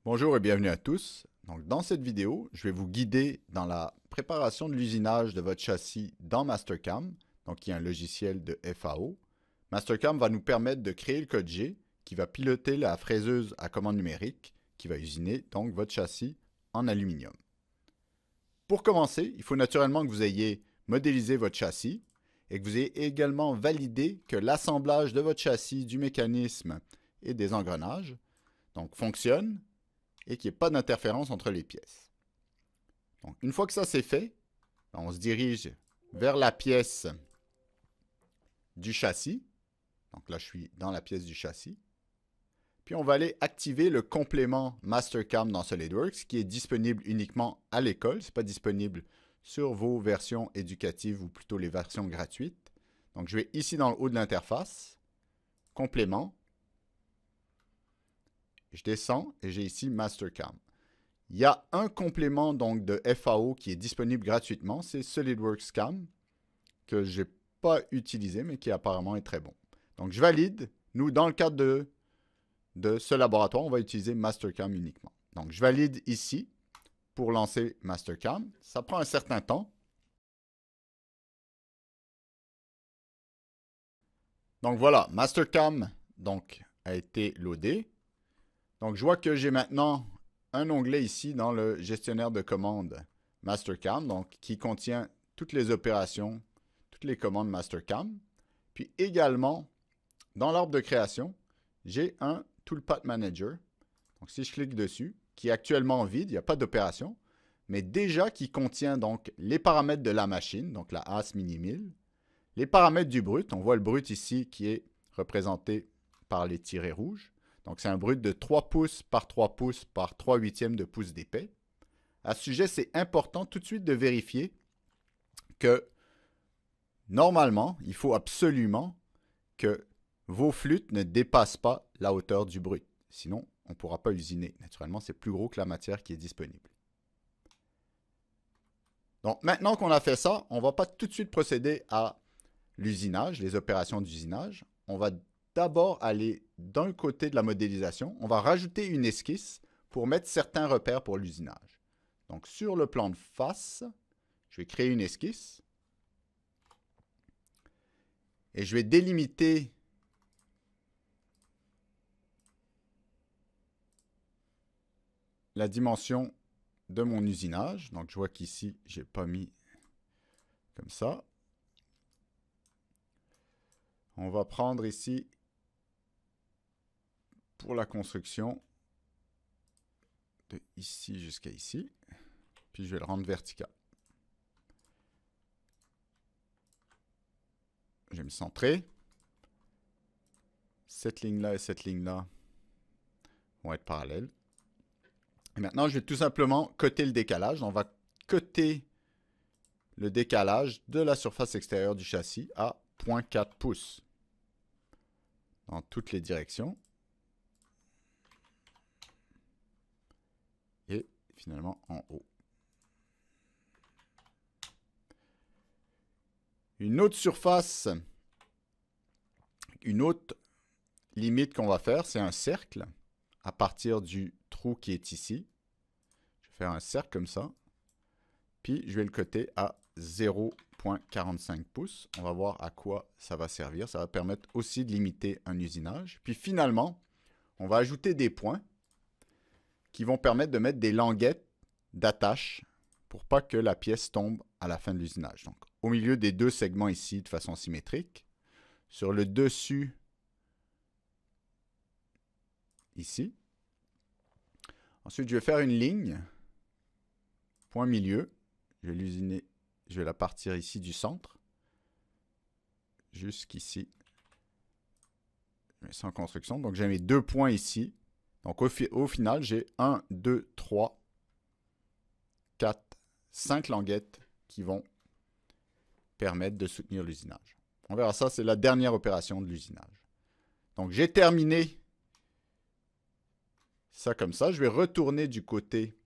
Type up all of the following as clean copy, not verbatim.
Bonjour et bienvenue à tous. Donc, dans cette vidéo, je vais vous guider dans la préparation de l'usinage de votre châssis dans Mastercam, donc qui est un logiciel de FAO. Mastercam va nous permettre de créer le code G qui va piloter la fraiseuse à commande numérique qui va usiner donc votre châssis en aluminium. Pour commencer, il faut naturellement que vous ayez modélisé votre châssis et que vous ayez également validé que l'assemblage de votre châssis, du mécanisme et des engrenages donc, fonctionne et qu'il n'y ait pas d'interférence entre les pièces. Donc, une fois que ça c'est fait, on se dirige vers la pièce du châssis. Donc là, je suis dans la pièce du châssis. Puis on va aller activer le complément Mastercam dans SolidWorks qui est disponible uniquement à l'école. Ce n'est pas disponible sur vos versions éducatives ou plutôt les versions gratuites. Donc je vais ici dans le haut de l'interface, complément. Je descends et j'ai ici Mastercam. Il y a un complément donc de FAO qui est disponible gratuitement, c'est SolidWorks Cam, que je n'ai pas utilisé, mais qui apparemment est très bon. Donc je valide. Nous, dans le cadre de ce laboratoire, on va utiliser Mastercam uniquement. Donc je valide ici pour lancer Mastercam. Ça prend un certain temps. Donc voilà, Mastercam donc, a été loadé. Donc je vois que j'ai maintenant un onglet ici dans le gestionnaire de commandes Mastercam, donc qui contient toutes les opérations, toutes les commandes Mastercam. Puis également, dans l'arbre de création, j'ai un Toolpath Manager. Donc si je clique dessus, qui est actuellement vide, il n'y a pas d'opération, mais déjà qui contient donc les paramètres de la machine, donc la AS Mini 1000, les paramètres du brut. On voit le brut ici qui est représenté par les tirets rouges. Donc, c'est un brut de 3 pouces par 3 pouces par 3 huitièmes de pouce d'épais. À ce sujet, c'est important tout de suite de vérifier que normalement, il faut absolument que vos flûtes ne dépassent pas la hauteur du brut. Sinon, on ne pourra pas usiner. Naturellement, c'est plus gros que la matière qui est disponible. Donc, maintenant qu'on a fait ça, on ne va pas tout de suite procéder à l'usinage, les opérations d'usinage. On va d'abord aller d'un côté de la modélisation. On va rajouter une esquisse pour mettre certains repères pour l'usinage. Donc, sur le plan de face, je vais créer une esquisse. Et je vais délimiter la dimension de mon usinage. Donc, je vois qu'ici, je n'ai pas mis comme ça. On va prendre ici, pour la construction, de ici jusqu'à ici. Puis, je vais le rendre vertical. Je vais me centrer. Cette ligne-là et cette ligne-là vont être parallèles. Et maintenant, je vais tout simplement coter le décalage. On va coter le décalage de la surface extérieure du châssis à 0,4 pouces dans toutes les directions. Et finalement en haut. Une autre surface, une autre limite qu'on va faire, c'est un cercle à partir du trou qui est ici. Je vais faire un cercle comme ça. Puis je vais le coter à 0,45 pouces. On va voir à quoi ça va servir. Ça va permettre aussi de limiter un usinage. Puis finalement, on va ajouter des points qui vont permettre de mettre des languettes d'attache pour pas que la pièce tombe à la fin de l'usinage. Donc, au milieu des deux segments ici de façon symétrique. Sur le dessus, ici. Ensuite, je vais faire une ligne, point milieu. Je vais l'usiner, je vais la partir ici du centre, jusqu'ici. Je mets ça en construction. Donc, j'ai mes deux points ici. Donc, au final, j'ai 1, 2, 3, 4, 5 languettes qui vont permettre de soutenir l'usinage. On verra ça, c'est la dernière opération de l'usinage. Donc, j'ai terminé ça comme ça. Je vais retourner du côté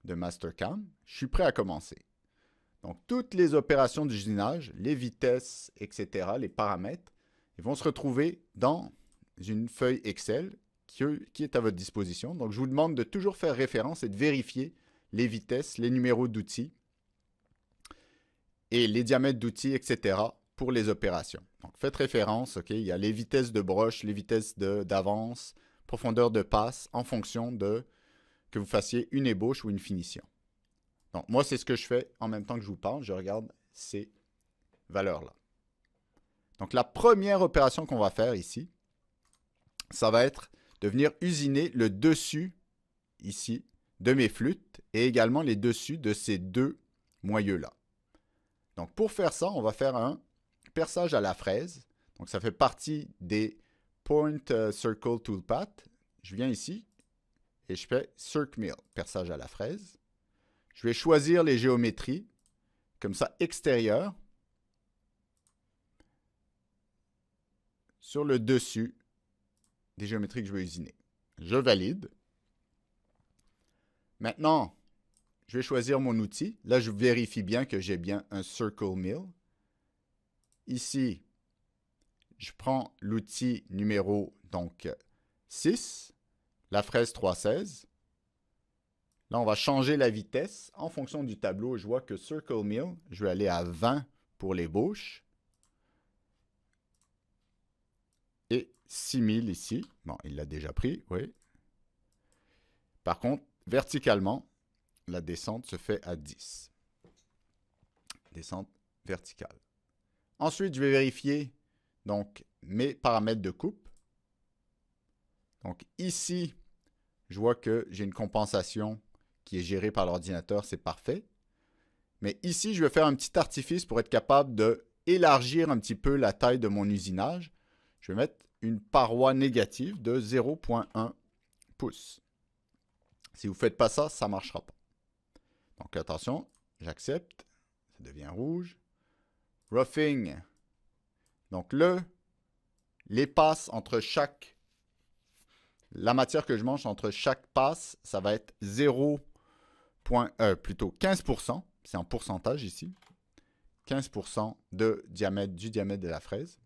de Mastercam. Je suis prêt à commencer. Donc, toutes les opérations d'usinage, les vitesses, etc., les paramètres, ils vont se retrouver dans une feuille Excel qui est à votre disposition. Donc, je vous demande de toujours faire référence et de vérifier les vitesses, les numéros d'outils et les diamètres d'outils, etc. pour les opérations. Donc, faites référence, OK, il y a les vitesses de broche, les vitesses d'avance, profondeur de passe en fonction de que vous fassiez une ébauche ou une finition. Donc, moi, c'est ce que je fais en même temps que je vous parle. Je regarde ces valeurs-là. Donc, la première opération qu'on va faire ici, ça va être de venir usiner le dessus, ici, de mes flûtes et également les dessus de ces deux moyeux-là. Donc, pour faire ça, on va faire un perçage à la fraise. Donc, ça fait partie des Point Circle Toolpath. Je viens ici et je fais Circle Mill, perçage à la fraise. Je vais choisir les géométries, comme ça, extérieures, sur le dessus des géométries que je veux usiner. Je valide. Maintenant, je vais choisir mon outil. Là, je vérifie bien que j'ai bien un Circle Mill. Ici, je prends l'outil numéro donc 6, la fraise 316. Là, on va changer la vitesse en fonction du tableau. Je vois que Circle Mill, je vais aller à 20 pour l'ébauche. Et 6000 ici. Bon, il l'a déjà pris, oui. Par contre, verticalement, la descente se fait à 10. Descente verticale. Ensuite, je vais vérifier donc mes paramètres de coupe. Donc ici, je vois que j'ai une compensation qui est gérée par l'ordinateur, c'est parfait. Mais ici, je vais faire un petit artifice pour être capable d'élargir un petit peu la taille de mon usinage. Je vais mettre une paroi négative de 0,1 pouces. Si vous ne faites pas ça, ça ne marchera pas. Donc attention, j'accepte, ça devient rouge. Roughing. Donc les passes entre chaque, la matière que je mange entre chaque passe, ça va être 15%, c'est en pourcentage ici, 15% du diamètre de la fraise.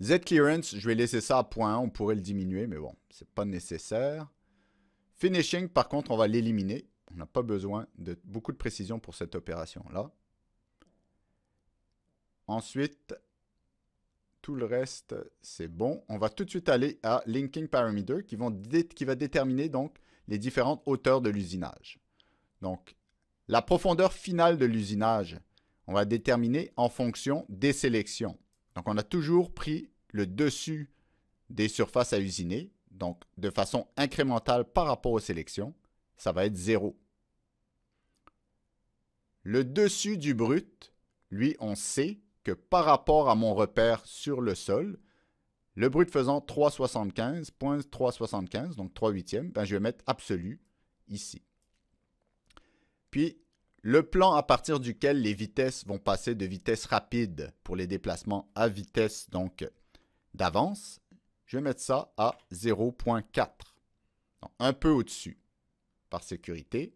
Z-clearance, je vais laisser ça à 0,1, on pourrait le diminuer, mais bon, c'est pas nécessaire. Finishing, par contre, on va l'éliminer. On n'a pas besoin de beaucoup de précision pour cette opération-là. Ensuite, tout le reste, c'est bon. On va tout de suite aller à Linking Parameter qui va déterminer donc les différentes hauteurs de l'usinage. Donc, la profondeur finale de l'usinage, on va déterminer en fonction des sélections. Donc, on a toujours pris le dessus des surfaces à usiner, donc de façon incrémentale par rapport aux sélections, ça va être 0. Le dessus du brut, lui, on sait que par rapport à mon repère sur le sol, le brut faisant 3,75, donc 3/8, ben je vais mettre absolu ici. Puis, le plan à partir duquel les vitesses vont passer de vitesse rapide pour les déplacements à vitesse donc d'avance, je vais mettre ça à 0,4. Donc, un peu au-dessus. Par sécurité,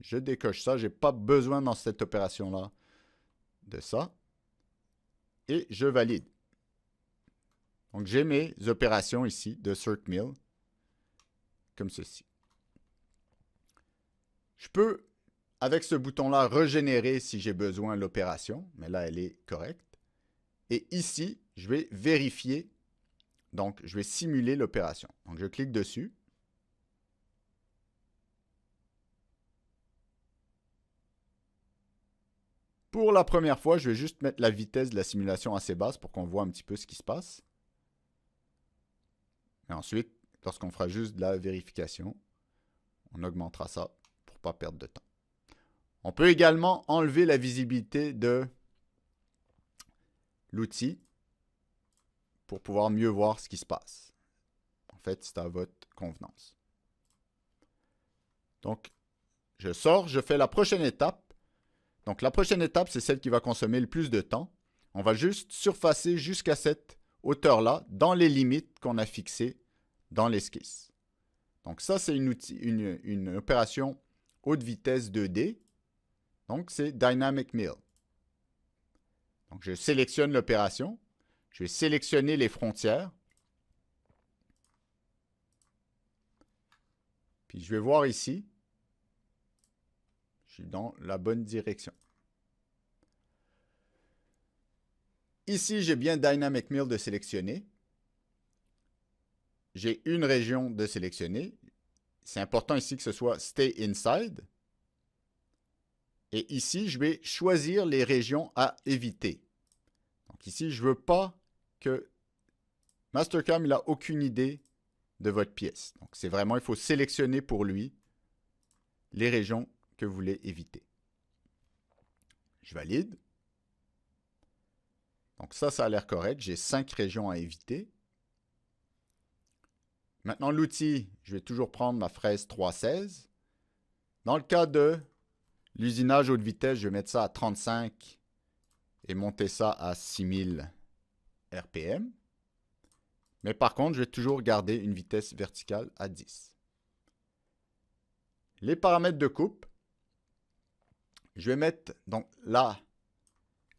je décoche ça. Je n'ai pas besoin dans cette opération-là de ça. Et je valide. Donc, j'ai mes opérations ici de Circle Mill, comme ceci. Je peux, avec ce bouton-là, régénérer si j'ai besoin l'opération, mais là, elle est correcte. Et ici, je vais vérifier, donc je vais simuler l'opération. Donc, je clique dessus. Pour la première fois, je vais juste mettre la vitesse de la simulation assez basse pour qu'on voit un petit peu ce qui se passe. Et ensuite, lorsqu'on fera juste de la vérification, on augmentera ça pour ne pas perdre de temps. On peut également enlever la visibilité de l'outil pour pouvoir mieux voir ce qui se passe. En fait, c'est à votre convenance. Donc, je sors, je fais la prochaine étape. Donc, la prochaine étape, c'est celle qui va consommer le plus de temps. On va juste surfacer jusqu'à cette hauteur-là dans les limites qu'on a fixées dans l'esquisse. Donc, ça, c'est une opération haute vitesse 2D. Donc, c'est Dynamic Mill. Donc, je sélectionne l'opération. Je vais sélectionner les frontières. Puis je vais voir ici. Je suis dans la bonne direction. Ici, j'ai bien Dynamic Mill de sélectionner. J'ai une région de sélectionner. C'est important ici que ce soit Stay Inside. Et ici, je vais choisir les régions à éviter. Donc ici, je ne veux pas que Mastercam n'a aucune idée de votre pièce. Donc c'est vraiment, il faut sélectionner pour lui les régions que vous voulez éviter. Je valide. Donc ça a l'air correct. J'ai 5 régions à éviter. Maintenant, l'outil, je vais toujours prendre ma fraise 316. Dans le cas de l'usinage haute vitesse, je vais mettre ça à 35 et monter ça à 6000 RPM. Mais par contre, je vais toujours garder une vitesse verticale à 10. Les paramètres de coupe, je vais mettre donc la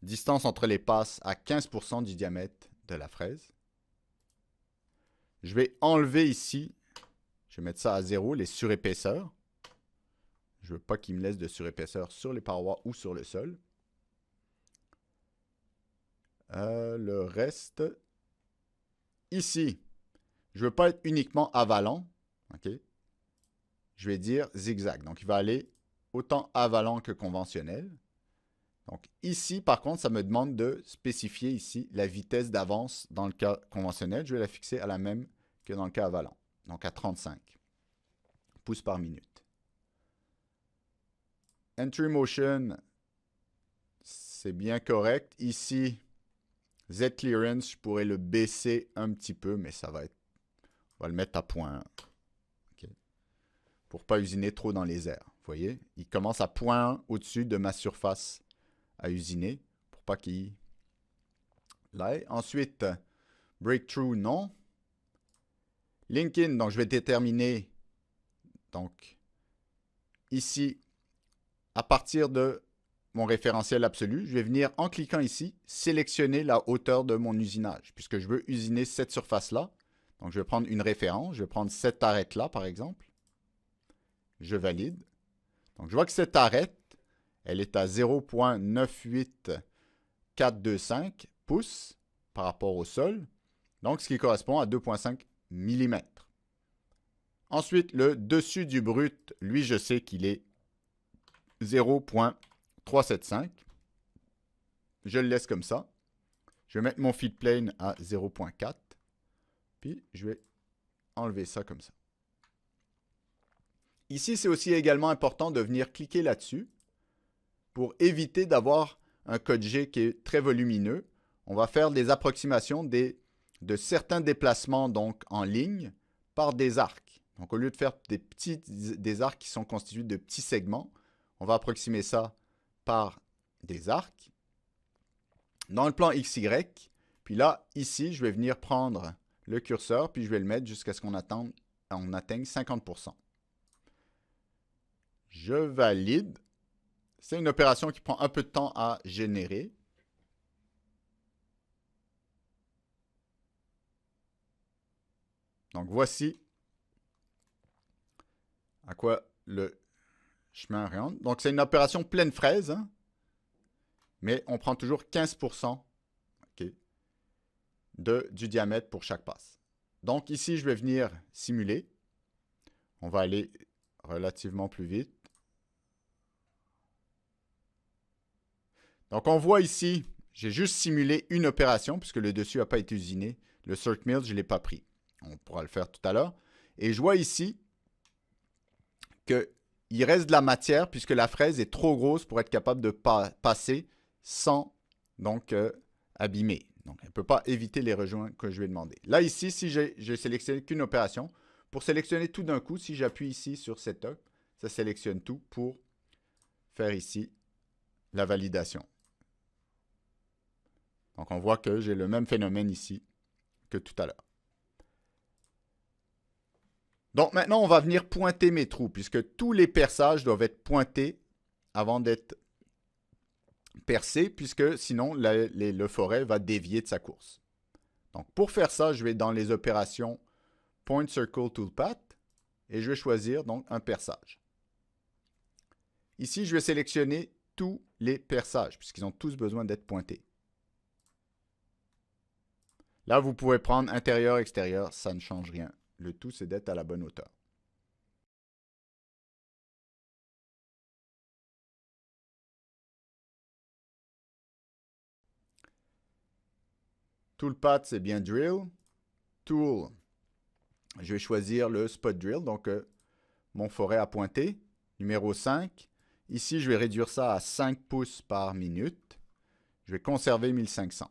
distance entre les passes à 15% du diamètre de la fraise. Je vais enlever ici, je vais mettre ça à 0, les surépaisseurs. Je ne veux pas qu'il me laisse de surépaisseur sur les parois ou sur le sol. Le reste, ici, je ne veux pas être uniquement avalant. Okay? Je vais dire zigzag. Donc, il va aller autant avalant que conventionnel. Donc, ici, par contre, ça me demande de spécifier ici la vitesse d'avance dans le cas conventionnel. Je vais la fixer à la même que dans le cas avalant. Donc, à 35 pouces par minute. Entry motion, c'est bien correct. Ici, Z clearance, je pourrais le baisser un petit peu, mais ça va être... On va le mettre à 0.1. Okay. Pour ne pas usiner trop dans les airs. Vous voyez, il commence à 0.1 au-dessus de ma surface à usiner pour pas qu'il l'aille. Ensuite, breakthrough, non. Link in, donc je vais déterminer, donc ici, à partir de mon référentiel absolu, je vais venir en cliquant ici, sélectionner la hauteur de mon usinage, puisque je veux usiner cette surface-là. Donc je vais prendre une référence, je vais prendre cette arête-là par exemple. Je valide. Donc je vois que cette arête, elle est à 0.98425 pouces par rapport au sol. Donc, ce qui correspond à 2.5 mm. Ensuite, le dessus du brut, lui, je sais qu'il est 0.375. Je le laisse comme ça. Je vais mettre mon feed plane à 0.4. Puis, je vais enlever ça comme ça. Ici, c'est aussi également important de venir cliquer là-dessus. Pour éviter d'avoir un code G qui est très volumineux, on va faire des approximations de certains déplacements donc, en ligne par des arcs. Donc, au lieu de faire des arcs qui sont constitués de petits segments, on va approximer ça par des arcs. Dans le plan XY, puis là, ici, je vais venir prendre le curseur, puis je vais le mettre jusqu'à ce qu'on atteigne 50%. Je valide. C'est une opération qui prend un peu de temps à générer. Donc, voici à quoi le chemin oriente. Donc, c'est une opération pleine fraise, hein, mais on prend toujours 15% okay, du diamètre pour chaque passe. Donc, ici, je vais venir simuler. On va aller relativement plus vite. Donc, on voit ici, j'ai juste simulé une opération puisque le dessus n'a pas été usiné. Le circ mill, je ne l'ai pas pris. On pourra le faire tout à l'heure. Et je vois ici qu'il reste de la matière puisque la fraise est trop grosse pour être capable de passer sans donc abîmer. Donc, elle ne peut pas éviter les rejoints que je vais demander. Là, ici, si j'ai sélectionné qu'une opération, pour sélectionner tout d'un coup, si j'appuie ici sur Setup, ça sélectionne tout pour faire ici la validation. Donc, on voit que j'ai le même phénomène ici que tout à l'heure. Donc, maintenant, on va venir pointer mes trous, puisque tous les perçages doivent être pointés avant d'être percés, puisque sinon, le forêt va dévier de sa course. Donc, pour faire ça, je vais dans les opérations Point Circle Toolpath. et je vais choisir donc un perçage. Ici, je vais sélectionner tous les perçages puisqu'ils ont tous besoin d'être pointés. Là, vous pouvez prendre intérieur, extérieur, ça ne change rien. Le tout, c'est d'être à la bonne hauteur. Toolpath, c'est bien drill. Tool, je vais choisir le spot drill, donc mon forêt à pointer. Numéro 5. Ici, je vais réduire ça à 5 pouces par minute. Je vais conserver 1500.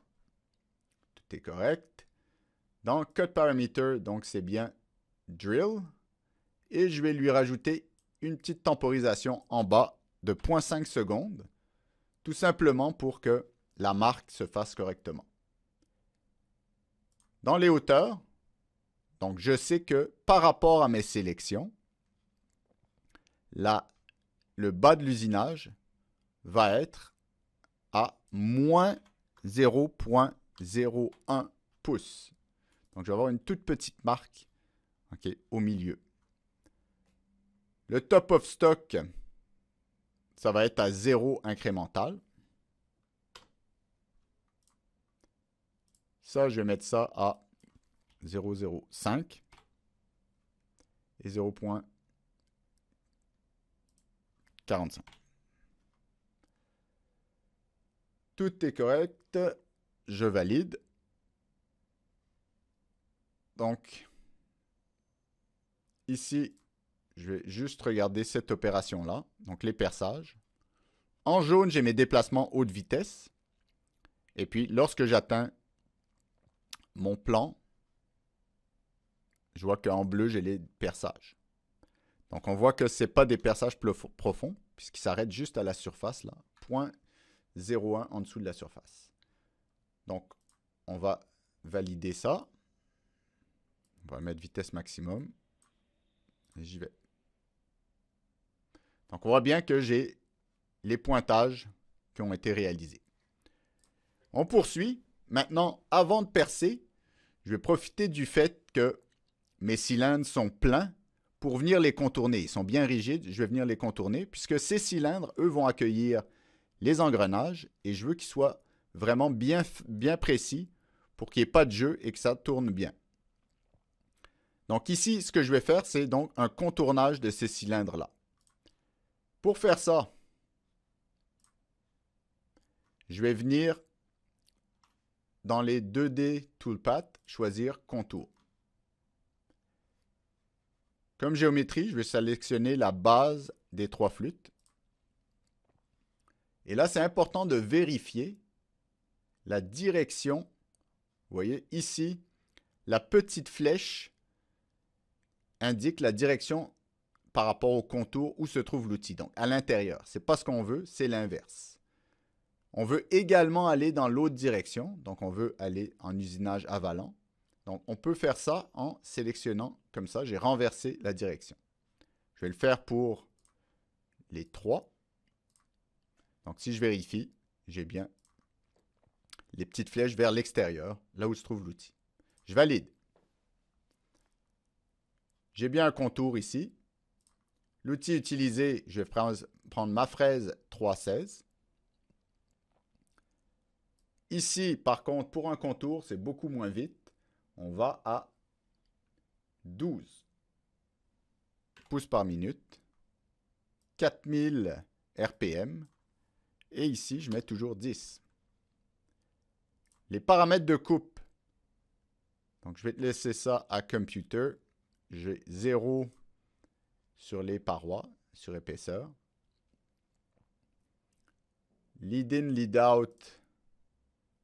Tout est correct. Dans Cut Parameter, donc c'est bien drill. Et je vais lui rajouter une petite temporisation en bas de 0,5 secondes. Tout simplement pour que la marque se fasse correctement. Dans les hauteurs, donc je sais que par rapport à mes sélections, le bas de l'usinage va être à moins 0,01 pouces. Donc je vais avoir une toute petite marque au milieu. Le top of stock, ça va être à 0 incrémental. Ça, je vais mettre ça à 0,05 et 0,45. Tout est correct. Je valide. Donc, ici, je vais juste regarder cette opération-là. Donc, les perçages. En jaune, j'ai mes déplacements haute vitesse. Et puis, lorsque j'atteins mon plan, je vois qu'en bleu, j'ai les perçages. Donc, on voit que ce n'est pas des perçages profonds, puisqu'ils s'arrêtent juste à la surface, là. 0,01 en dessous de la surface. Donc, on va valider ça. On va mettre vitesse maximum. Et j'y vais. Donc, on voit bien que j'ai les pointages qui ont été réalisés. On poursuit. Maintenant, avant de percer, je vais profiter du fait que mes cylindres sont pleins pour venir les contourner. Ils sont bien rigides, je vais venir les contourner puisque ces cylindres, eux, vont accueillir les engrenages et je veux qu'ils soient vraiment bien précis pour qu'il n'y ait pas de jeu et que ça tourne bien. Donc ici, ce que je vais faire, c'est donc un contournage de ces cylindres-là. Pour faire ça, je vais venir dans les 2D Toolpath, choisir Contour. Comme géométrie, je vais sélectionner la base des 3 flûtes. Et là, c'est important de vérifier la direction. Vous voyez, ici, la petite flèche indique la direction par rapport au contour où se trouve l'outil. Donc, à l'intérieur. Ce n'est pas ce qu'on veut, c'est l'inverse. On veut également aller dans l'autre direction. Donc, on veut aller en usinage avalant. Donc, on peut faire ça en sélectionnant comme ça. J'ai renversé la direction. Je vais le faire pour les 3. Donc, si je vérifie, j'ai bien les petites flèches vers l'extérieur, là où se trouve l'outil. Je valide. J'ai bien un contour ici. L'outil utilisé, je vais prendre ma fraise 3,16. Ici, par contre, pour un contour, c'est beaucoup moins vite. On va à 12 pouces par minute, 4000 RPM, et ici, je mets toujours 10. Les paramètres de coupe. Donc, je vais te laisser ça à Computer. J'ai 0 sur les parois, sur épaisseur. Lead in, lead out.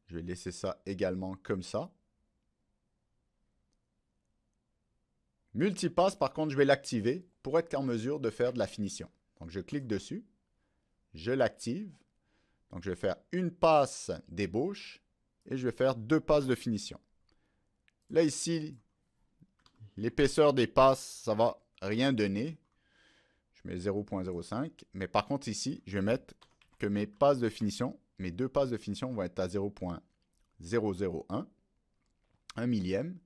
Je vais laisser ça également comme ça. Multipass, par contre, je vais l'activer pour être en mesure de faire de la finition. Donc, je clique dessus. Je l'active. Donc, je vais faire une passe d'ébauche et je vais faire 2 passes de finition. Là, ici, l'épaisseur des passes, ça ne va rien donner. Je mets 0,05. Mais par contre, ici, je vais mettre que mes passes de finition, mes 2 passes de finition vont être à 0,001, 1 millième.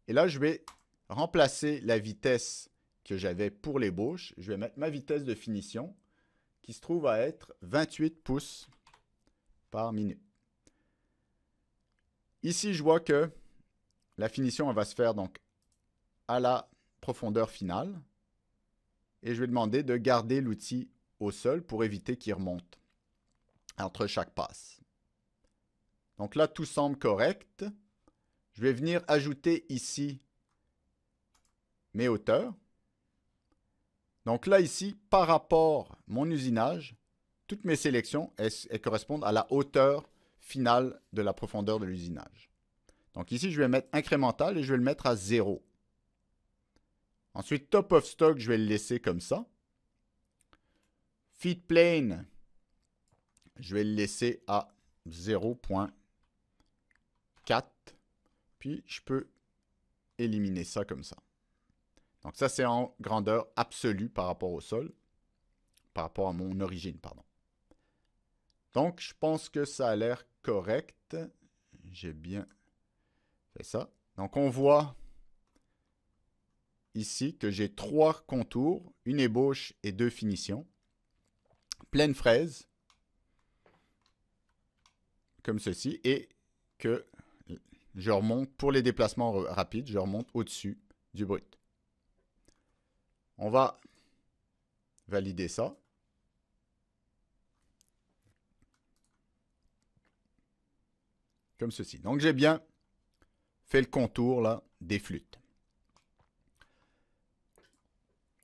Et là, je vais remplacer la vitesse que j'avais pour l'ébauche, je vais mettre ma vitesse de finition qui se trouve à être 28 pouces par minute. Ici, je vois que la finition elle va se faire donc à la profondeur finale. Et je vais demander de garder l'outil au sol pour éviter qu'il remonte entre chaque passe. Donc là, tout semble correct. Je vais venir ajouter ici mes hauteurs. Donc là, ici, par rapport à mon usinage, toutes mes sélections, elles correspondent à la hauteur finale de la profondeur de l'usinage. Donc ici, je vais mettre incrémental et je vais le mettre à 0. Ensuite, top of stock, je vais le laisser comme ça. Feed plane, je vais le laisser à 0.4. Puis, je peux éliminer ça comme ça. Donc ça, c'est en grandeur absolue par rapport au sol. Par rapport à mon origine, pardon. Donc, je pense que ça a l'air correct. J'ai bien fait ça. Donc, on voit ici que j'ai 3 contours, une ébauche et 2 finitions. Pleine fraise, comme ceci, et que je remonte, pour les déplacements rapides, je remonte au-dessus du brut. On va valider ça. Comme ceci. Donc, j'ai bien fait le contour là, des flûtes.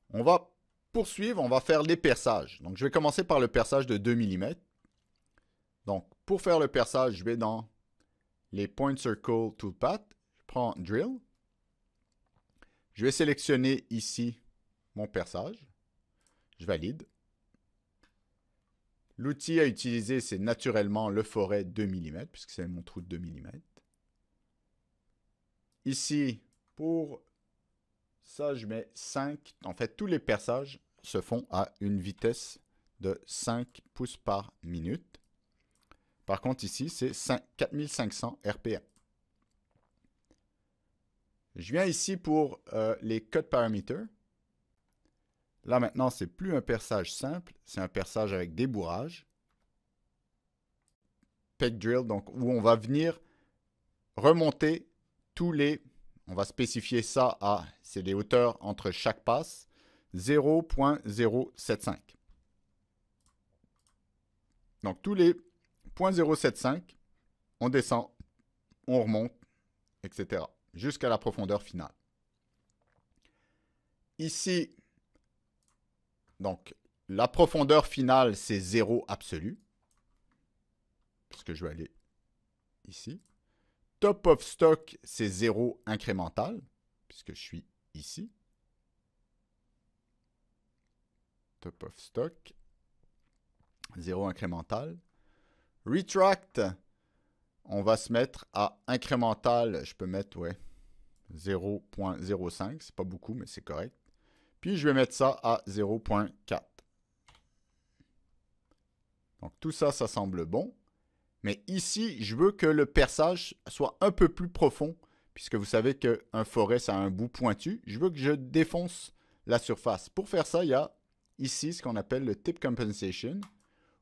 On va poursuivre, on va faire les perçages. Donc, je vais commencer par le perçage de 2 mm. Donc, pour faire le perçage, je vais dans les Point Circle Toolpath. Je prends Drill. Je vais sélectionner ici mon perçage. Je valide. L'outil à utiliser, c'est naturellement le forêt 2 mm, puisque c'est mon trou de 2 mm. Ici, pour ça, je mets 5. En fait, tous les perçages se font à une vitesse de 5 pouces par minute. Par contre, ici, c'est 4500 RPM. Je viens ici pour les cut parameters. Là, maintenant, c'est plus un perçage simple, c'est un perçage avec des bourrages. Peg drill, donc où on va venir remonter tous les... On va spécifier ça à... C'est les hauteurs entre chaque passe. 0.075. Donc, tous les 0.075, on descend, on remonte, etc. Jusqu'à la profondeur finale. Ici, donc, la profondeur finale, c'est 0 absolu. Puisque je vais aller ici. Top of stock, c'est 0 incrémental, puisque je suis ici. Top of stock, 0 incrémental. Retract, on va se mettre à incrémental, je peux mettre, ouais, 0.05, c'est pas beaucoup, mais c'est correct. Puis je vais mettre ça à 0.4. Donc tout ça, ça semble bon. Mais ici, je veux que le perçage soit un peu plus profond, puisque vous savez qu'un forêt, ça a un bout pointu. Je veux que je défonce la surface. Pour faire ça, il y a ici ce qu'on appelle le tip compensation,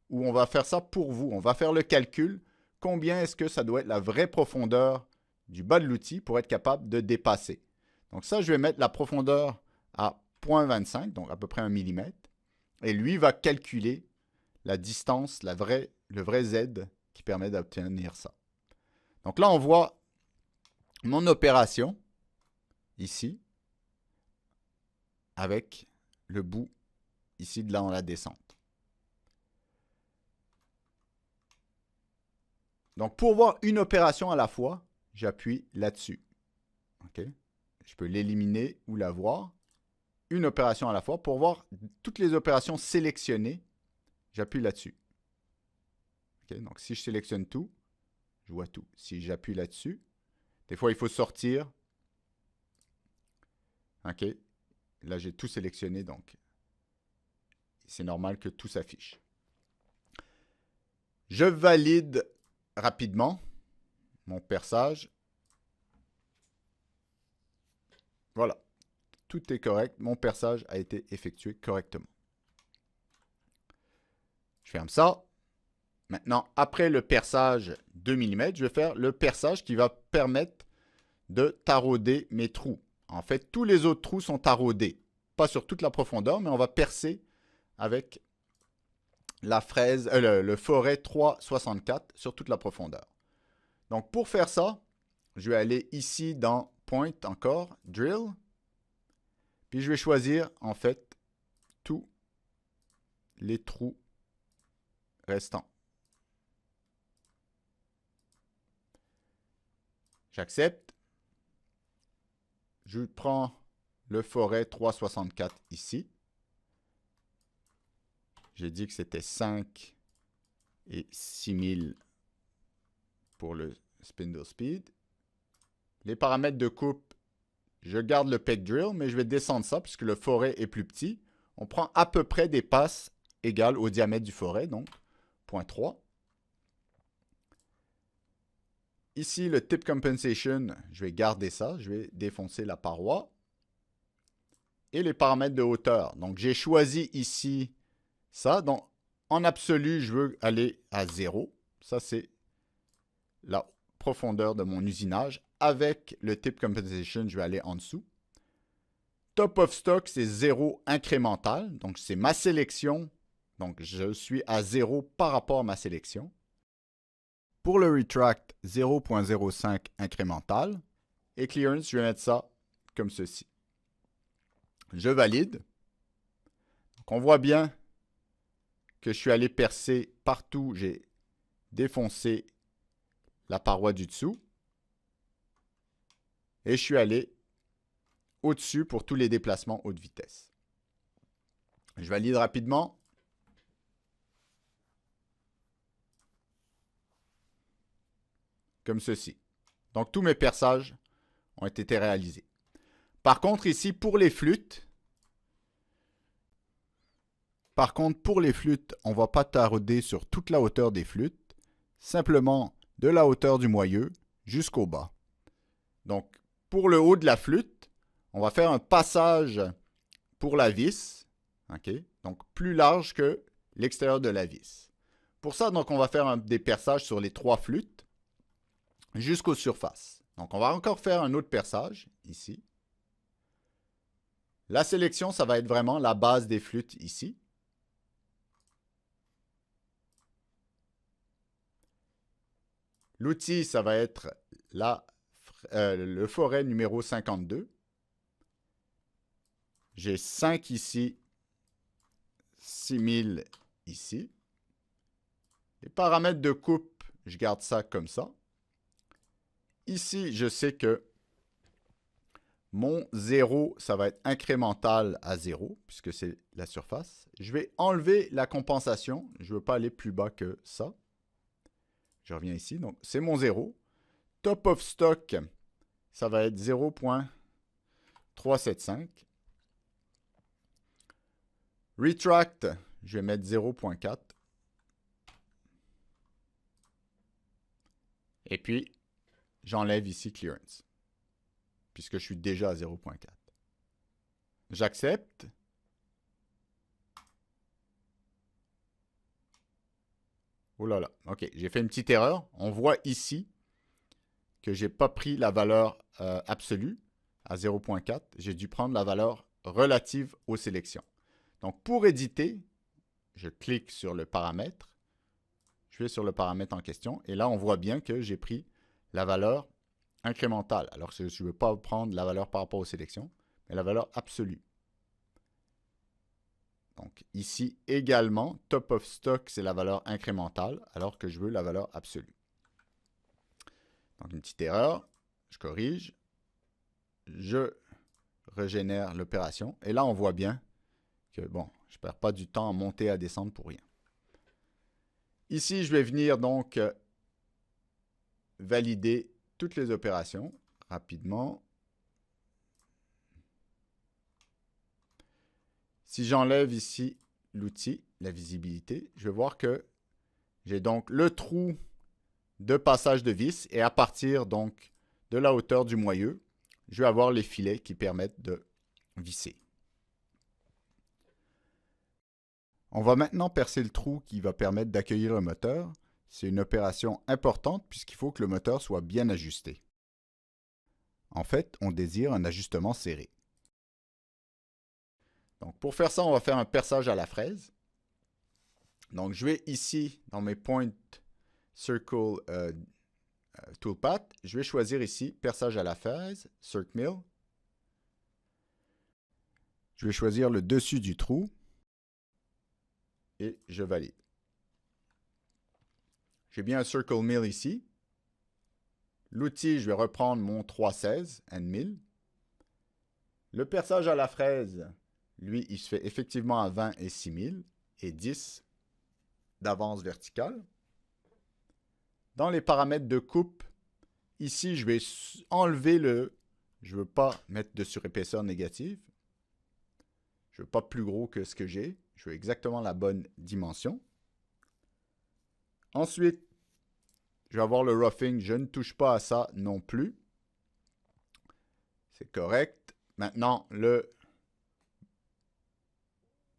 où on va faire ça pour vous. On va faire le calcul. Combien est-ce que ça doit être la vraie profondeur du bas de l'outil pour être capable de dépasser. Donc ça, je vais mettre la profondeur à 0.25, donc à peu près 1 mm. Et lui va calculer la distance, le vrai Z qui permet d'obtenir ça. Donc là, on voit mon opération, ici, avec le bout, ici, de là dans la descente. Donc, pour voir une opération à la fois, j'appuie là-dessus. Okay? Je peux l'éliminer ou la voir. Une opération à la fois. Pour voir toutes les opérations sélectionnées, j'appuie là-dessus. Okay? Donc, si je sélectionne tout, je vois tout. Si j'appuie là-dessus, des fois, il faut sortir. OK. Là, j'ai tout sélectionné, donc c'est normal que tout s'affiche. Je valide rapidement mon perçage. Voilà. tout est correct. Mon perçage a été effectué correctement. Je ferme ça. Maintenant, après le perçage de millimètres, je vais faire le perçage qui va permettre de tarauder mes trous. En fait, tous les autres trous sont taraudés. Pas sur toute la profondeur, mais on va percer avec la fraise, le forêt 364 sur toute la profondeur. Donc, pour faire ça, je vais aller ici dans Point encore, Drill. Puis, je vais choisir, en fait, tous les trous restants. J'accepte. Je prends le forêt 364 ici. J'ai dit que c'était 5 et 6000 pour le spindle speed. Les paramètres de coupe, je garde le peg drill, mais je vais descendre ça puisque le forêt est plus petit. On prend à peu près des passes égales au diamètre du forêt, donc 0.3. Ici, le tip compensation, je vais garder ça. Je vais défoncer la paroi. Et les paramètres de hauteur. Donc, j'ai choisi ici ça. Donc, en absolu, je veux aller à 0. Ça, c'est la profondeur de mon usinage. Avec le tip compensation, je vais aller en dessous. Top of stock, c'est 0 incrémental. Donc, c'est ma sélection. Donc, je suis à 0 par rapport à ma sélection. Pour le retract, 0.05 incrémental. Et clearance, je vais mettre ça comme ceci. Je valide. Donc, on voit bien que je suis allé percer partout. J'ai défoncé la paroi du dessous. Et je suis allé au-dessus pour tous les déplacements haute vitesse. Je valide rapidement. Comme ceci. Donc, tous mes perçages ont été réalisés. Par contre, ici, pour les flûtes, on ne va pas tarauder sur toute la hauteur des flûtes, simplement de la hauteur du moyeu jusqu'au bas. Donc, pour le haut de la flûte, on va faire un passage pour la vis, okay? Donc plus large que l'extérieur de la vis. Pour ça, donc, on va faire des perçages sur les 3 flûtes jusqu'aux surfaces. Donc, on va encore faire un autre perçage ici. La sélection, ça va être vraiment la base des flûtes ici. L'outil, ça va être le forêt numéro 52. J'ai 5 ici, 6000 ici. Les paramètres de coupe, je garde ça comme ça. Ici, je sais que mon 0, ça va être incrémental à 0, puisque c'est la surface. Je vais enlever la compensation. Je ne veux pas aller plus bas que ça. Je reviens ici. Donc, c'est mon 0. Top of stock, ça va être 0.375. Retract, je vais mettre 0.4. Et puis, j'enlève ici clearance, puisque je suis déjà à 0.4. J'accepte. Oh là là, ok, j'ai fait une petite erreur. On voit ici que je n'ai pas pris la valeur absolue à 0.4. J'ai dû prendre la valeur relative aux sélections. Donc, pour éditer, je clique sur le paramètre. Je vais sur le paramètre en question. Et là, on voit bien que j'ai pris la valeur incrémentale. Alors que je ne veux pas prendre la valeur par rapport aux sélections, mais la valeur absolue. Donc, ici également, top of stock, c'est la valeur incrémentale, alors que je veux la valeur absolue. Donc, une petite erreur. Je corrige. Je régénère l'opération. Et là, on voit bien que, bon, je ne perds pas du temps à monter et à descendre pour rien. Ici, je vais venir donc valider toutes les opérations rapidement. Si j'enlève ici l'outil, la visibilité, je vais voir que j'ai donc le trou de passage de vis et à partir donc de la hauteur du moyeu, je vais avoir les filets qui permettent de vissé. On va maintenant percer le trou qui va permettre d'accueillir le moteur. C'est une opération importante puisqu'il faut que le moteur soit bien ajusté. En fait, on désire un ajustement serré. Donc pour faire ça, on va faire un perçage à la fraise. Donc je vais ici, dans mes Point Circle Toolpath, je vais choisir ici perçage à la fraise, Circ Mill. Je vais choisir le dessus du trou et je valide. J'ai bien un Circle Mill ici. L'outil, je vais reprendre mon 316 and Mill. Le perçage à la fraise, lui, il se fait effectivement à 20 et 6000 et 10 d'avance verticale. Dans les paramètres de coupe, ici, je vais enlever le... Je ne veux pas mettre de surépaisseur négative. Je ne veux pas plus gros que ce que j'ai. Je veux exactement la bonne dimension. Ensuite, je vais avoir le roughing. Je ne touche pas à ça non plus. C'est correct. Maintenant, le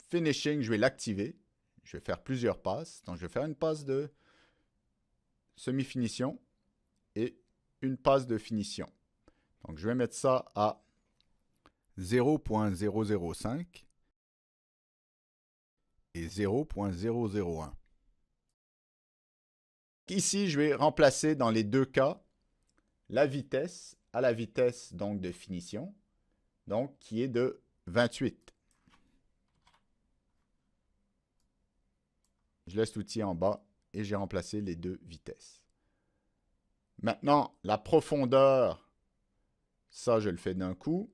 finishing, je vais l'activer. Je vais faire plusieurs passes. Donc, je vais faire une passe de semi-finition et une passe de finition. Donc, je vais mettre ça à 0.005 et 0.001. Ici, je vais remplacer dans les deux cas la vitesse à la vitesse donc de finition, donc qui est de 28. Je laisse l'outil en bas et j'ai remplacé les deux vitesses. Maintenant, la profondeur, ça je le fais d'un coup.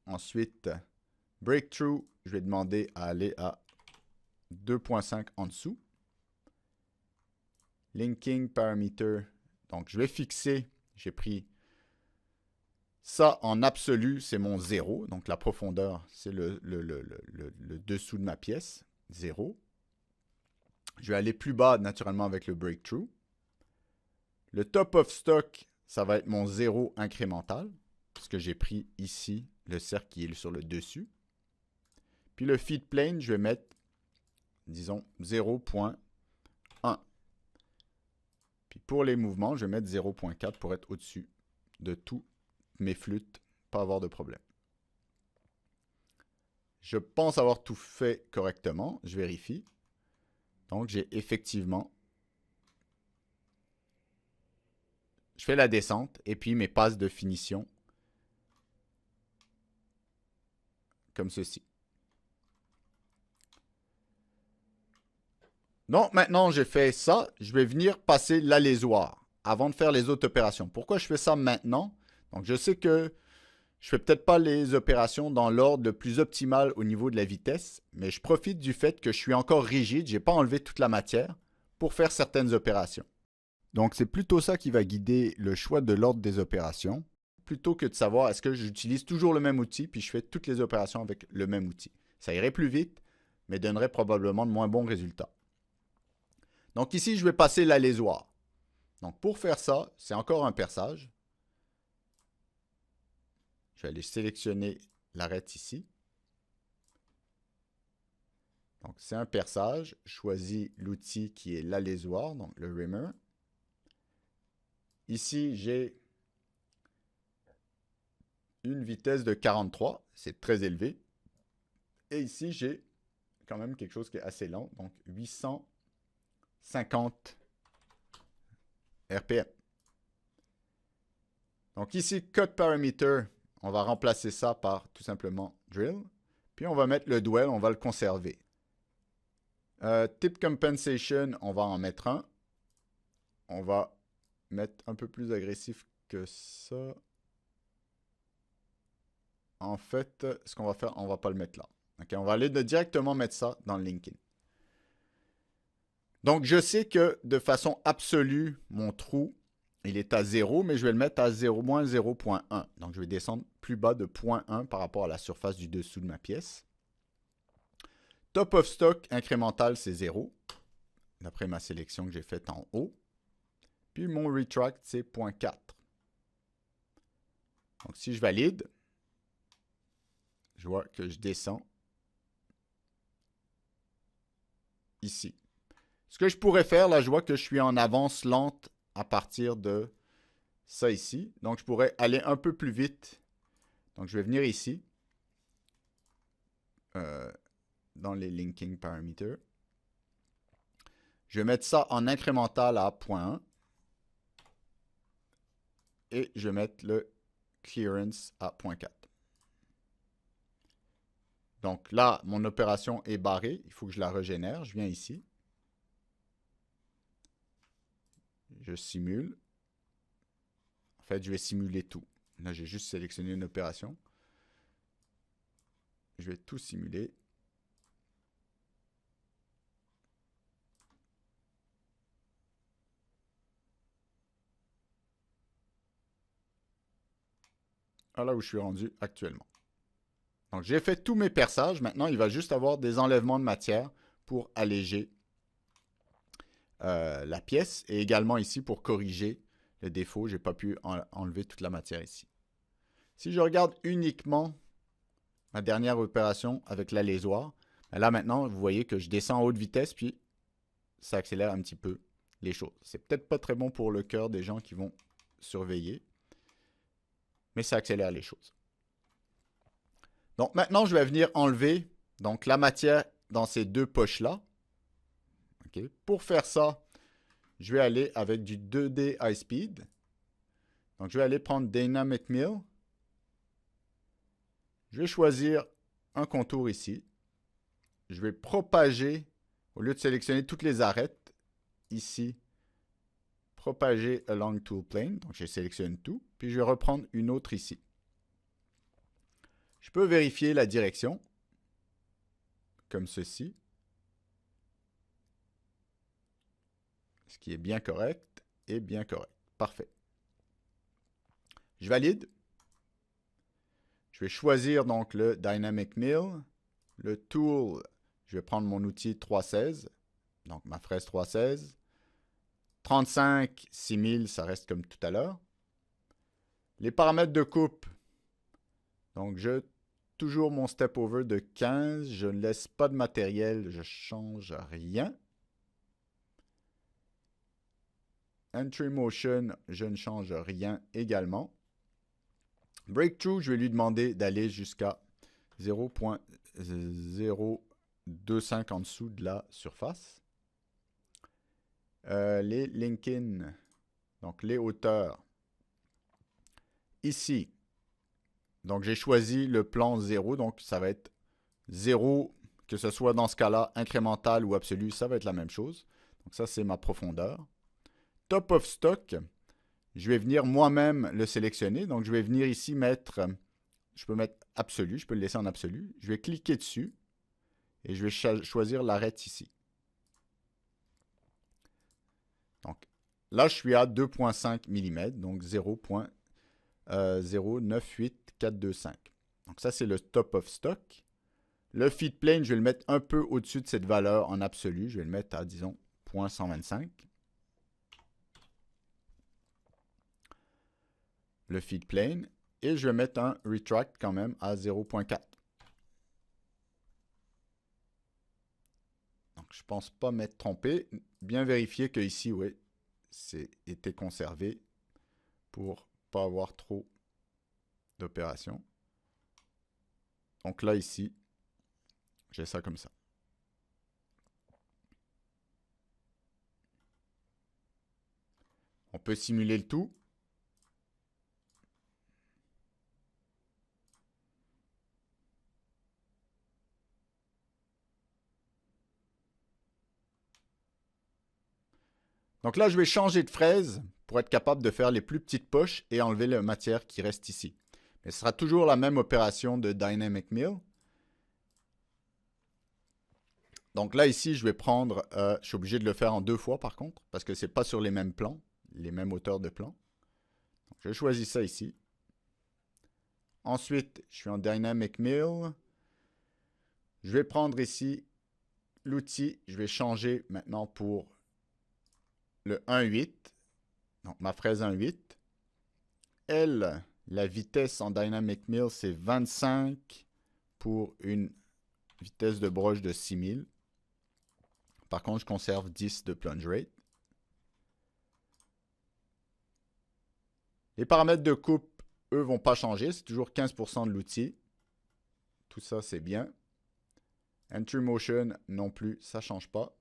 Ensuite, breakthrough, je vais demander à aller à 2.5 en dessous. Linking parameter, donc je vais fixer, j'ai pris ça en absolu, c'est mon 0. Donc la profondeur, c'est le dessous de ma pièce, 0. Je vais aller plus bas naturellement avec le breakthrough. Le top of stock, ça va être mon 0 incrémental, parce que j'ai pris ici le cercle qui est sur le dessus. Puis le feed plane, je vais mettre, disons, 0.1. Puis pour les mouvements, je vais mettre 0.4 pour être au-dessus de tous mes flûtes, pas avoir de problème. Je pense avoir tout fait correctement, je vérifie. Donc j'ai effectivement, je fais la descente et puis mes passes de finition comme ceci. Donc maintenant j'ai fait ça, je vais venir passer l'alésoir avant de faire les autres opérations. Pourquoi je fais ça maintenant? Donc je sais que je fais peut-être pas les opérations dans l'ordre le plus optimal au niveau de la vitesse, mais je profite du fait que je suis encore rigide, je n'ai pas enlevé toute la matière pour faire certaines opérations. Donc c'est plutôt ça qui va guider le choix de l'ordre des opérations, plutôt que de savoir est-ce que j'utilise toujours le même outil puis je fais toutes les opérations avec le même outil. Ça irait plus vite, mais donnerait probablement de moins bons résultats. Donc ici, je vais passer l'alésoir. Donc pour faire ça, c'est encore un perçage. Je vais aller sélectionner l'arête ici. Donc c'est un perçage. Je choisis l'outil qui est l'alésoir, donc le rimmer. Ici, j'ai une vitesse de 43. C'est très élevé. Et ici, j'ai quand même quelque chose qui est assez lent. Donc 850 RPM. Donc ici, cut parameter, on va remplacer ça par tout simplement drill. Puis on va mettre le dwell, on va le conserver. Tip compensation, on va en mettre un. On va mettre un peu plus agressif que ça. En fait, ce qu'on va faire, on ne va pas le mettre là. Okay, on va aller directement mettre ça dans le linking. Donc, je sais que de façon absolue, mon trou, il est à 0, mais je vais le mettre à 0-0.1. Donc, je vais descendre plus bas de 0.1 par rapport à la surface du dessous de ma pièce. Top of stock incrémental, c'est 0, d'après ma sélection que j'ai faite en haut. Puis mon retract, c'est 0.4. Donc, si je valide, je vois que je descends ici. Ce que je pourrais faire, là, je vois que je suis en avance lente à partir de ça ici. Donc, je pourrais aller un peu plus vite. Donc, je vais venir ici, dans les linking parameters. Je vais mettre ça en incrémental à 0.1. Et je vais mettre le clearance à 0.4. Donc là, mon opération est barrée. Il faut que je la régénère. Je viens ici. Je simule. En fait, je vais simuler tout. Là, j'ai juste sélectionné une opération. Je vais tout simuler. Là où je suis rendu actuellement. Donc, j'ai fait tous mes perçages. Maintenant, il va juste avoir des enlèvements de matière pour alléger la pièce. Et également ici pour corriger le défaut. Je n'ai pas pu enlever toute la matière ici. Si je regarde uniquement ma dernière opération avec la lésoir, là maintenant, vous voyez que je descends à haute vitesse, puis ça accélère un petit peu les choses. C'est peut-être pas très bon pour le cœur des gens qui vont surveiller, mais ça accélère les choses. Donc maintenant, je vais venir enlever donc, la matière dans ces deux poches-là. Okay. Pour faire ça, je vais aller avec du 2D High Speed. Donc je vais aller prendre Dynamic Mill. Je vais choisir un contour ici. Je vais propager, au lieu de sélectionner toutes les arêtes, ici, propager along tool plane. Donc je sélectionne tout. Puis je vais reprendre une autre ici. Je peux vérifier la direction, comme ceci. Ce qui est bien correct et bien correct. Parfait. Je valide. Je vais choisir donc le Dynamic Mill. Le tool, je vais prendre mon outil 316. Donc ma fraise 316. 35, 6000, ça reste comme tout à l'heure. Les paramètres de coupe. Donc toujours mon step over de 15. Je ne laisse pas de matériel, je ne change rien. Entry motion, je ne change rien également. Breakthrough, je vais lui demander d'aller jusqu'à 0.025 en dessous de la surface. Les link-in, donc les hauteurs. Ici, donc j'ai choisi le plan 0, donc ça va être 0, que ce soit dans ce cas-là incrémental ou absolu, ça va être la même chose. Donc ça, c'est ma profondeur. Top of stock, je vais venir moi-même le sélectionner. Donc je vais venir ici mettre, je peux mettre absolu, je peux le laisser en absolu. Je vais cliquer dessus et je vais choisir l'arête ici. Donc là, je suis à 2.5 mm, donc 0.098425. Donc ça, c'est le top of stock. Le feed plane, je vais le mettre un peu au-dessus de cette valeur en absolu. Je vais le mettre à, disons, 0.125. Le feed plane. Et je vais mettre un retract quand même à 0.4. Donc, je ne pense pas m'être trompé. Bien vérifier que ici, oui, c'est été conservé pour ne pas avoir trop d'opérations. Donc là, ici, j'ai ça comme ça. On peut simuler le tout. Donc là, je vais changer de fraise pour être capable de faire les plus petites poches et enlever la matière qui reste ici. Mais ce sera toujours la même opération de Dynamic Mill. Donc là, ici, je vais prendre, je suis obligé de le faire en 2 fois par contre, parce que ce n'est pas sur les mêmes plans, les mêmes hauteurs de plan. Donc, je choisis ça ici. Ensuite, je suis en Dynamic Mill. Je vais prendre ici l'outil, je vais changer maintenant pour le 1.8, donc ma fraise 1.8. Elle, la vitesse en Dynamic Mill, c'est 25 pour une vitesse de broche de 6000. Par contre, je conserve 10 de plunge rate. Les paramètres de coupe, eux, ne vont pas changer. C'est toujours 15% de l'outil. Tout ça, c'est bien. Entry motion, non plus, ça ne change pas.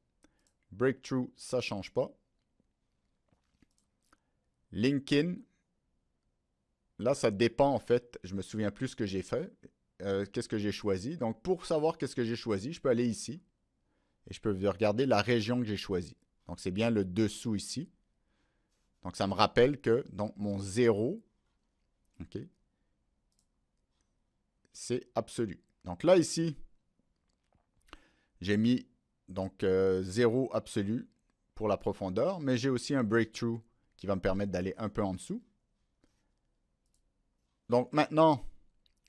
Breakthrough, ça ne change pas. Link-in, là, ça dépend en fait. Je me souviens plus ce que j'ai fait. Qu'est-ce que j'ai choisi. Donc, pour savoir qu'est-ce que j'ai choisi, je peux aller ici. Et je peux regarder la région que j'ai choisie. Donc, c'est bien le dessous ici. Donc, ça me rappelle que donc, mon 0, okay, c'est absolu. Donc là, ici, j'ai mis donc 0 absolu pour la profondeur, mais j'ai aussi un breakthrough qui va me permettre d'aller un peu en dessous. Donc maintenant,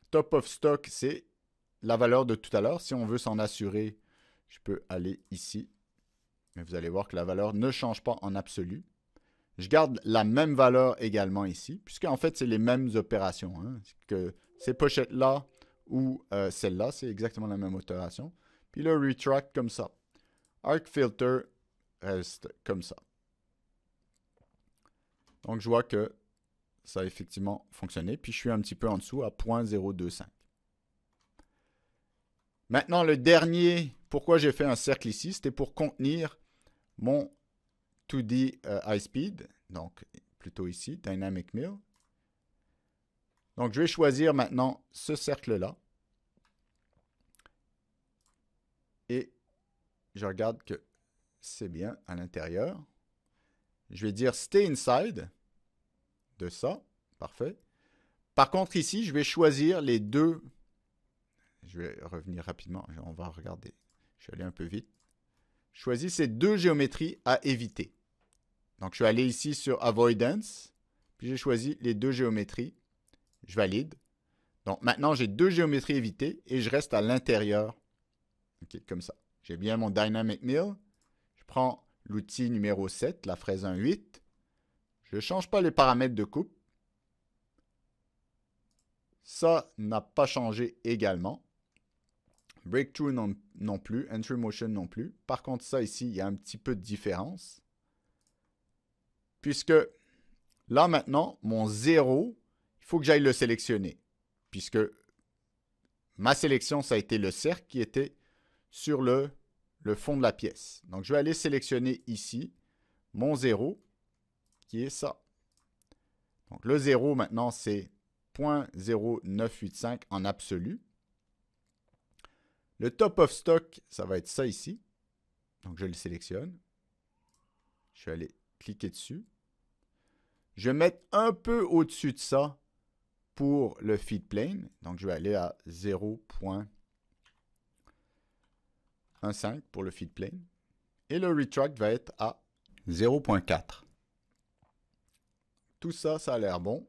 top of stock, c'est la valeur de tout à l'heure. Si on veut s'en assurer, je peux aller ici. Mais vous allez voir que la valeur ne change pas en absolu. Je garde la même valeur également ici, puisqu'en fait, c'est les mêmes opérations. Hein. Que ces pochettes-là ou celle-là, c'est exactement la même opération. Puis le retract comme ça. Arc filter reste comme ça. Donc, je vois que ça a effectivement fonctionné. Puis, je suis un petit peu en dessous à 0.025. Maintenant, le dernier, pourquoi j'ai fait un cercle ici, c'était pour contenir mon 2D high speed. Donc, plutôt ici, Dynamic Mill. Donc, je vais choisir maintenant ce cercle-là. Et je regarde que c'est bien à l'intérieur. Je vais dire Stay Inside de ça. Parfait. Par contre, ici, je vais choisir les deux. Je vais revenir rapidement. On va regarder. Je suis allé un peu vite. Je choisis ces deux géométries à éviter. Donc, je vais aller ici sur Avoidance. Puis, j'ai choisi les deux géométries. Je valide. Donc, maintenant, j'ai deux géométries évitées et je reste à l'intérieur. OK, comme ça. J'ai bien mon Dynamic Mill. Je prends l'outil numéro 7, la fraise 1.8. Je ne change pas les paramètres de coupe. Ça n'a pas changé également. Breakthrough non plus. Entry motion non plus. Par contre, ça ici, il y a un petit peu de différence. Puisque là maintenant, mon 0, il faut que j'aille le sélectionner. Puisque ma sélection, ça a été le cercle qui était sur le fond de la pièce. Donc, je vais aller sélectionner ici mon 0, qui est ça. Donc, le 0, maintenant, c'est 0.0985 en absolu. Le top of stock, ça va être ça ici. Donc, je le sélectionne. Je vais aller cliquer dessus. Je vais mettre un peu au-dessus de ça pour le feed plane. Donc, je vais aller à 0.15 pour le feed plane. Et le retract va être à 0.4. Tout ça, ça a l'air bon.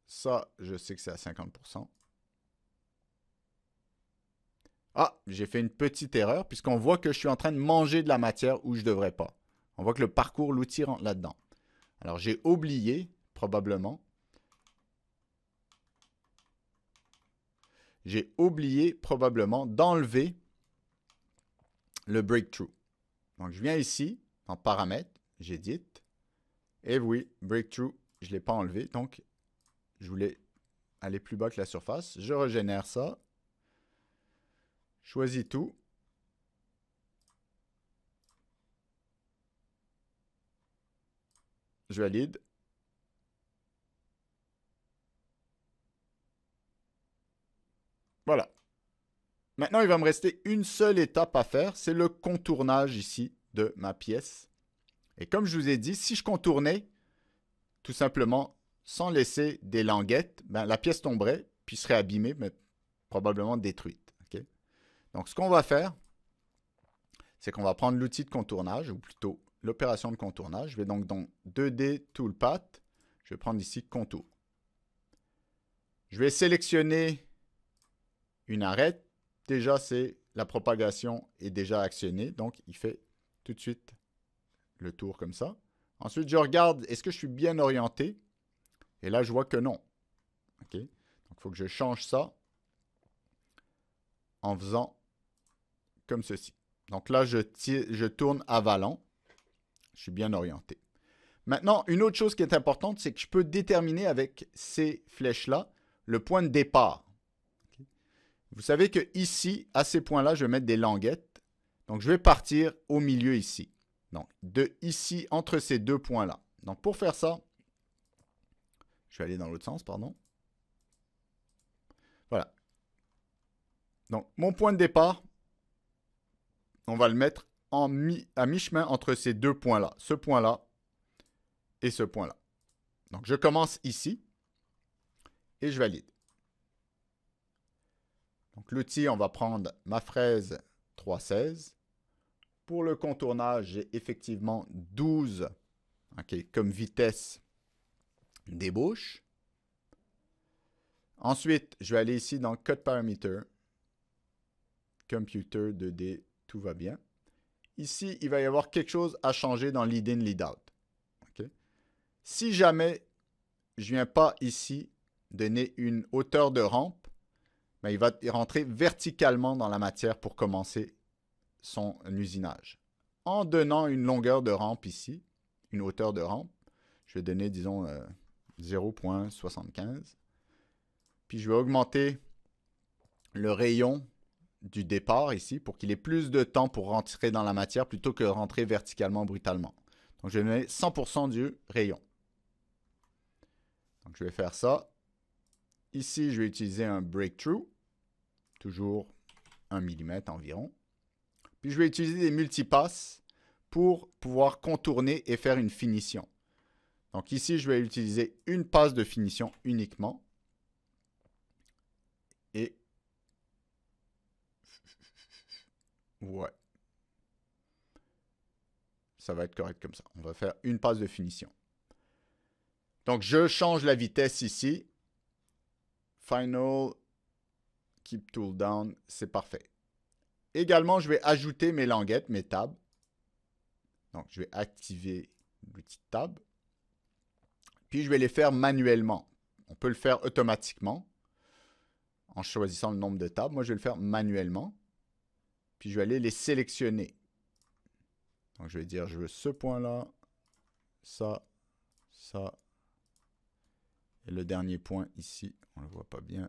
Ça, je sais que c'est à 50%. Ah, j'ai fait une petite erreur puisqu'on voit que je suis en train de manger de la matière où je ne devrais pas. On voit que le parcours, l'outil rentre là-dedans. Alors, j'ai oublié, probablement. J'ai oublié, probablement, d'enlever le breakthrough. Donc, je viens ici, en paramètres, j'édite. Et oui, breakthrough, je ne l'ai pas enlevé. Donc, je voulais aller plus bas que la surface. Je régénère ça. Choisis tout. Je valide. Voilà. Maintenant, il va me rester une seule étape à faire. C'est le contournage ici de ma pièce. Et comme je vous ai dit, si je contournais, tout simplement, sans laisser des languettes, ben, la pièce tomberait, puis serait abîmée, mais probablement détruite. Okay? Donc, ce qu'on va faire, c'est qu'on va prendre l'outil de contournage, ou plutôt l'opération de contournage. Je vais donc dans 2D Toolpath. Je vais prendre ici Contour. Je vais sélectionner une arête. Déjà, c'est la propagation est déjà actionnée. Donc, il fait tout de suite le tour comme ça. Ensuite, je regarde, est-ce que je suis bien orienté? Et là, je vois que non. Okay? Donc, il faut que je change ça en faisant comme ceci. Donc là, je tourne avalant. Je suis bien orienté. Maintenant, une autre chose qui est importante, c'est que je peux déterminer avec ces flèches-là le point de départ. Vous savez que ici, à ces points-là, je vais mettre des languettes. Donc, je vais partir au milieu ici. Donc, de ici, entre ces deux points-là. Donc, pour faire ça, je vais aller dans l'autre sens, pardon. Voilà. Donc, mon point de départ, on va le mettre à mi-chemin entre ces deux points-là. Ce point-là et ce point-là. Donc, je commence ici et je valide. Donc, l'outil, on va prendre ma fraise 316. Pour le contournage, j'ai effectivement 12 comme vitesse d'ébauche. Ensuite, je vais aller ici dans Cut Parameter, Computer 2D, tout va bien. Ici, il va y avoir quelque chose à changer dans lead in, lead out. Si jamais je ne viens pas ici donner une hauteur de rampe, ben, il va rentrer verticalement dans la matière pour commencer son usinage. En donnant une longueur de rampe ici, une hauteur de rampe, je vais donner, disons, 0,75. Puis je vais augmenter le rayon du départ ici pour qu'il ait plus de temps pour rentrer dans la matière plutôt que rentrer verticalement brutalement. Donc je vais donner 100% du rayon. Donc je vais faire ça. Ici, je vais utiliser un breakthrough, toujours 1 mm environ. Puis je vais utiliser des multipasses pour pouvoir contourner et faire une finition. Donc ici, je vais utiliser une passe de finition uniquement. Et ouais. Ça va être correct comme ça. On va faire une passe de finition. Donc, je change la vitesse ici. Final, keep tool down, c'est parfait. Également, je vais ajouter mes languettes, mes tabs. Donc, je vais activer l'outil tab. Puis, je vais les faire manuellement. On peut le faire automatiquement en choisissant le nombre de tabs. Moi, je vais le faire manuellement. Puis, je vais aller les sélectionner. Donc, je vais dire, je veux ce point-là, ça, ça. Et le dernier point ici, on ne le voit pas bien,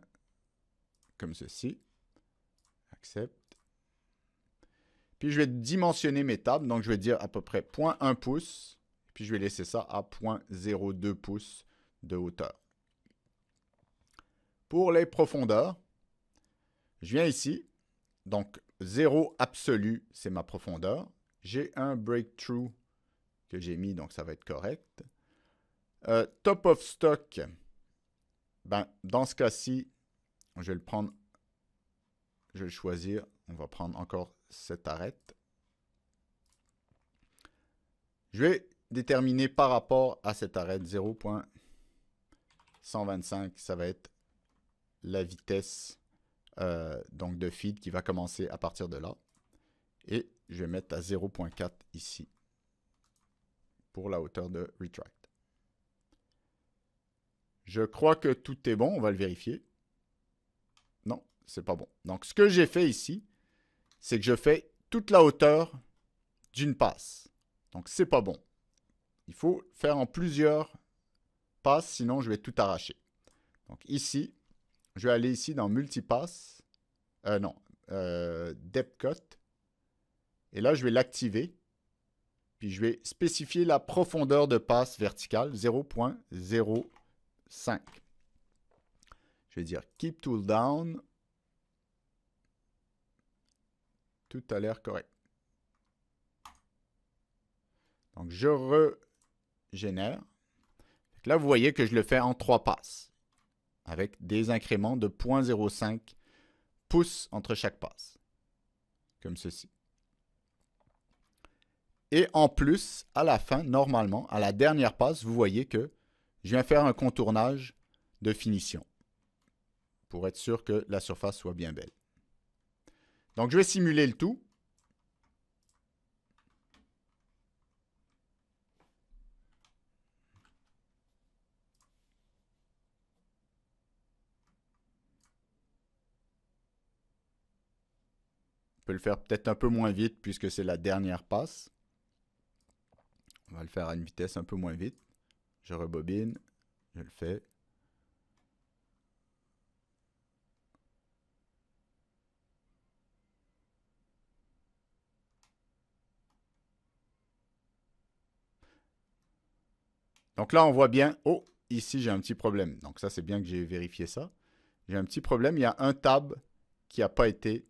comme ceci. Accepte. Puis, je vais dimensionner mes tables. Donc, je vais dire à peu près 0,1 pouce. Puis, je vais laisser ça à 0,02 pouces de hauteur. Pour les profondeurs, je viens ici. Donc, 0 absolu, c'est ma profondeur. J'ai un breakthrough que j'ai mis, donc ça va être correct. Top of stock, ben, dans ce cas-ci, je vais le prendre, je vais le choisir. On va prendre encore cette arête. Je vais déterminer par rapport à cette arête 0,125, ça va être la vitesse donc de feed qui va commencer à partir de là. Et je vais mettre à 0,4 ici pour la hauteur de retract. Je crois que tout est bon, on va le vérifier. Non, c'est pas bon. Donc, ce que j'ai fait ici, c'est que je fais toute la hauteur d'une passe. Donc, c'est pas bon. Il faut faire en plusieurs passes, sinon je vais tout arracher. Donc, ici, je vais aller ici dans Multipass. Depth Cut. Et là, je vais l'activer. Puis, je vais spécifier la profondeur de passe verticale, 0,05. Je vais dire Keep Tool Down. Tout a l'air correct. Donc, je régénère. Là, vous voyez que je le fais en 3 passes. Avec des incréments de 0,05 pouces entre chaque passe. Comme ceci. Et en plus, à la fin, normalement, à la dernière passe, vous voyez que je viens faire un contournage de finition. Pour être sûr que la surface soit bien belle. Donc, je vais simuler le tout. peut le faire peut-être un peu moins vite puisque c'est la dernière passe. On va le faire à une vitesse un peu moins vite. Je rebobine, je le fais. Donc là, on voit bien, oh, ici j'ai un petit problème. Donc ça, c'est bien que j'ai vérifié ça. J'ai un petit problème, il y a un tab qui n'a pas été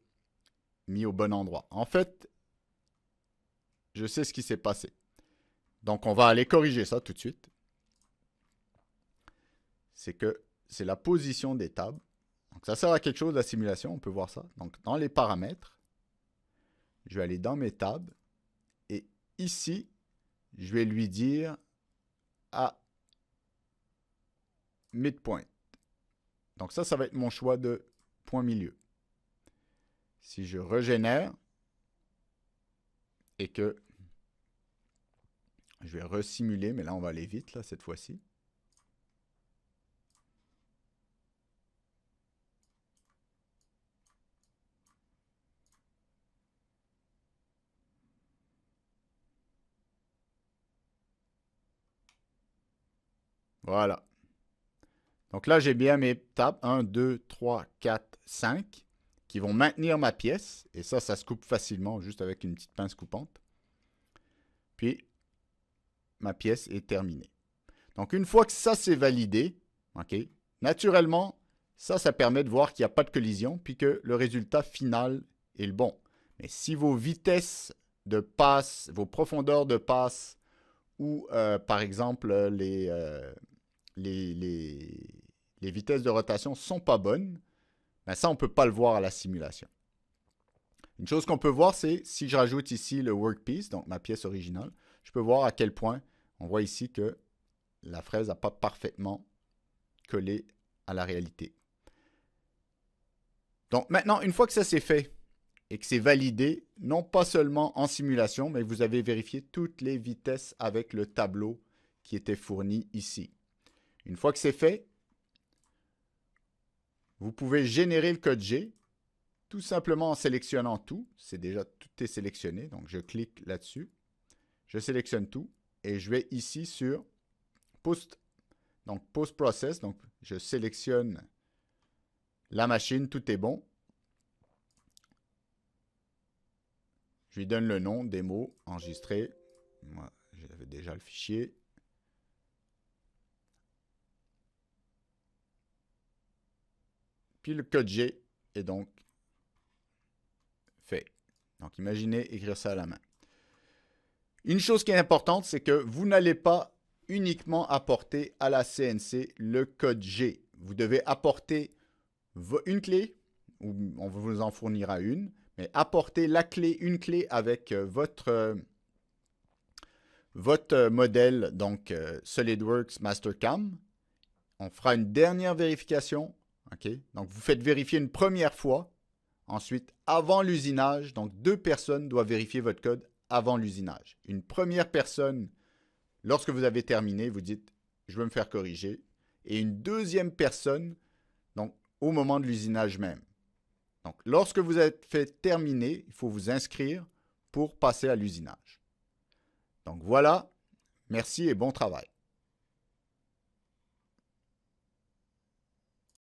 mis au bon endroit. En fait, je sais ce qui s'est passé. Donc on va aller corriger ça tout de suite. C'est que c'est la position des tables. Donc ça sert à quelque chose, la simulation, on peut voir ça. Donc dans les paramètres, je vais aller dans mes tables. Et ici, je vais lui dire à midpoint. Donc ça va être mon choix de point milieu. Si je régénère et que je vais resimuler, mais là on va aller vite là cette fois-ci. Voilà. Donc là, j'ai bien mes tables 1, 2, 3, 4, 5 qui vont maintenir ma pièce. Et ça se coupe facilement juste avec une petite pince coupante. Puis, ma pièce est terminée. Donc, une fois que ça, c'est validé, okay, naturellement, ça permet de voir qu'il n'y a pas de collision puis que le résultat final est le bon. Mais si vos vitesses de passe, vos profondeurs de passe ou, par exemple, les vitesses de rotation ne sont pas bonnes, ben ça, on ne peut pas le voir à la simulation. Une chose qu'on peut voir, c'est si je rajoute ici le workpiece, donc ma pièce originale, je peux voir à quel point on voit ici que la fraise n'a pas parfaitement collé à la réalité. Donc maintenant, une fois que ça c'est fait et que c'est validé, non pas seulement en simulation, mais vous avez vérifié toutes les vitesses avec le tableau qui était fourni ici. Une fois que c'est fait, vous pouvez générer le code G tout simplement en sélectionnant tout. C'est déjà tout est sélectionné, donc je clique là-dessus. Je sélectionne tout et je vais ici sur Post, donc Post Process. Donc je sélectionne la machine, tout est bon. Je lui donne le nom, démo, enregistré. Moi, j'avais déjà le fichier. Puis le code G est donc fait. Donc imaginez écrire ça à la main. Une chose qui est importante, c'est que vous n'allez pas uniquement apporter à la CNC le code G. Vous devez apporter une clé, ou on vous en fournira une, mais apporter la clé, une clé avec votre modèle, donc SolidWorks Mastercam. On fera une dernière vérification. Okay? Donc, vous faites vérifier une première fois. Ensuite, avant l'usinage, donc 2 personnes doivent vérifier votre code avant l'usinage. Une première personne, lorsque vous avez terminé, vous dites « je veux me faire corriger ». Et une deuxième personne, donc au moment de l'usinage même. Donc, lorsque vous êtes fait terminer, il faut vous inscrire pour passer à l'usinage. Donc voilà, merci et bon travail.